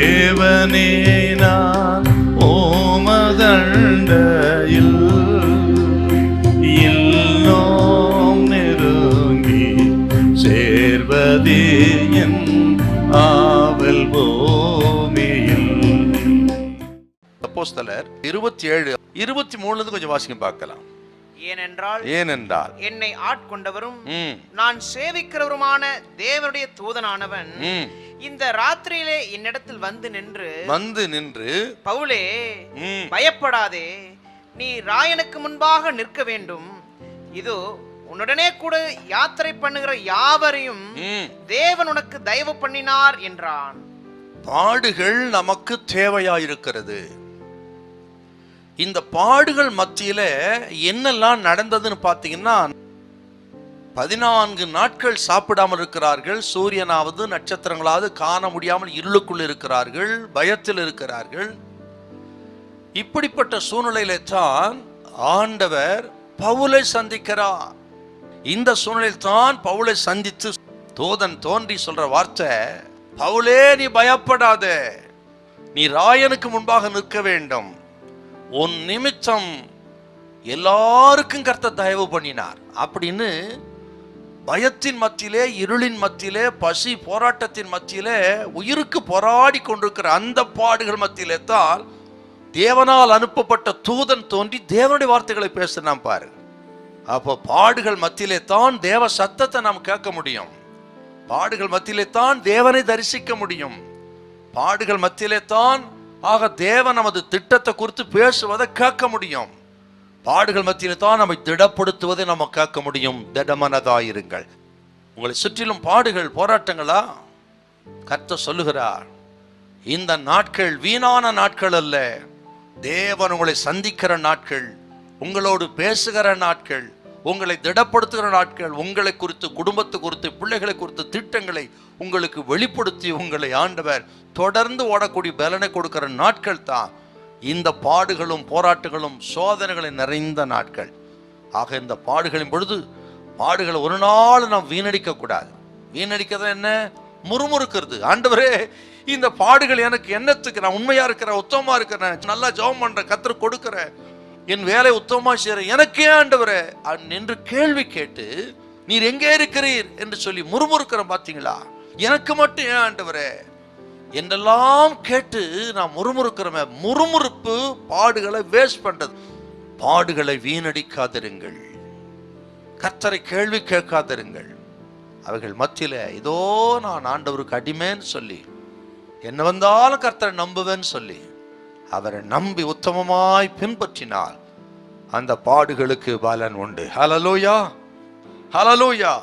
தேவனே நான் ஓமதண்டையில் இன்னும் நெருங்கி சேர்வதே என் ஆவல் பூமியில். அப்போஸ்தலர் 27:23 கொஞ்சம் வாசிக்க பார்க்கலாம். ஏனென்றால் என்னை ஆட்கொண்டவரும் நான் சேவிக்கிறவருமான தேவனுடைய தூதனானவன் இந்த ராத்திரியிலே என்னிடத்தில் வந்து நின்று பவுலே, பயப்படாதே, நீ ராயனுக்கு முன்பாக நிற்க வேண்டும். இதோ உன்னுடனே கூட யாத்திரை பண்ணுகிற யாவரையும் தேவன் உனக்கு தயவு பண்ணினார் என்றான். பாடுகள் நமக்கு தேவையாயிருக்கிறது. இந்த பாடுகள் மத்தியில என்னெல்லாம் நடந்ததுன்னு பார்த்தீங்கன்னா, 14 நாட்கள் சாப்பிடாமல் இருக்கிறார்கள். சூரியனாவது நட்சத்திரங்களாவது காண முடியாமல் இருளுக்குள் இருக்கிறார்கள், பயத்தில் இருக்கிறார்கள். இப்படிப்பட்ட சூழ்நிலையில தான் ஆண்டவர் பவுலை சந்திக்கிறார். இந்த சூழ்நிலையில் தான் பவுலை சந்தித்து தூதன் தோன்றி சொல்ற வார்த்தை, பவுலே நீ பயப்படாத, நீ ராயனுக்கு முன்பாக நிற்க வேண்டும். உன் நிமித்தம் எல்லாருக்கும் கர்த்தர் தயவு பண்ணினார் அப்படின்னு பயத்தின் மத்தியிலே, இருளின் மத்தியிலே, பசி போராட்டத்தின் மத்தியிலே, உயிருக்கு போராடி கொண்டிருக்கிற அந்த பாடுகள் மத்தியிலே தான் தேவனால் அனுப்பப்பட்ட தூதன் தோன்றி தேவனுடைய வார்த்தைகளை பேசுறான் பாரு. அப்போ பாடுகள் மத்தியிலே தான் தேவ சத்தத்தை நாம் கேட்க முடியும். பாடுகள் மத்தியிலே தான் தேவனை தரிசிக்க முடியும். பாடுகள் மத்தியிலே தான் ஆக தேவன் நமது திட்டத்தை குறித்து பேசுவதை கேட்க முடியும். பாடுகள் மத்தியிலே தான் நம்மை திடப்படுத்துவதை நம்ம கேட்க முடியும். திடமனதாயிருங்கள். உங்களை சுற்றிலும் பாடுகள் போராட்டங்களா? கர்த்தர் சொல்லுகிறார், இந்த நாட்கள் வீணான நாட்கள் அல்ல, தேவன் உங்களை சந்திக்கிற நாட்கள், உங்களோடு பேசுகிற நாட்கள், உங்களை திடப்படுத்துகிற நாட்கள். உங்களை குறித்து, குடும்பத்தை குறித்து, பிள்ளைகளை குறித்து திட்டங்களை உங்களுக்கு வெளிப்படுத்தி உங்களை ஆண்டவர் தொடர்ந்து ஓடக்கூடிய பலனை கொடுக்கிற நாட்கள் தான் இந்த பாடுகளும் போராட்டங்களும் சோதனைகளை நிறைந்த நாட்கள். ஆக இந்த பாடுகளின் பொழுது பாடுகளை ஒரு நாள் நாம் வீணடிக்க கூடாது. வீணடிக்கிறது என்ன? முறுமுறுக்கிறது. ஆண்டவரே, இந்த பாடுகள் எனக்கு என்னத்துக்கு? நான் உண்மையா இருக்கிறேன், உத்தமமா இருக்கிறேன், நல்லா ஜெபம் பண்றேன், கர்த்தர் கொடுக்கிறேன், என் வேலை உத்தமமா செய்யறேன், எனக்கே ஆண்டவரே என்று கேள்வி கேட்டு நீர் எங்கே இருக்கிறீர் என்று சொல்லி முறுமுறுக்கிறேன். பார்த்தீங்களா? எனக்கு மட்டும் ஏன் ஆண்டவரே என்றெல்லாம் கேட்டு நான் முறுமுறுக்கிறோமே. முறுமுறுப்பு பாடுகளை வேஸ்ட் பண்றது. பாடுகளை வீணடிக்காதிருங்கள், கர்த்தரை கேள்வி கேட்காதிருங்கள். அவைகள் மத்தியில இதோ நான் ஆண்டவருக்கு அடிமேன்னு சொல்லி, என்ன வந்தாலும் கர்த்தரை நம்புவேன்னு சொல்லி அவரை நம்பி உத்தமமாய் பின்பற்றினால் அந்த பாடுகளுக்கு பலன் உண்டு. ஹல்லேலூயா, ஹல்லேலூயா.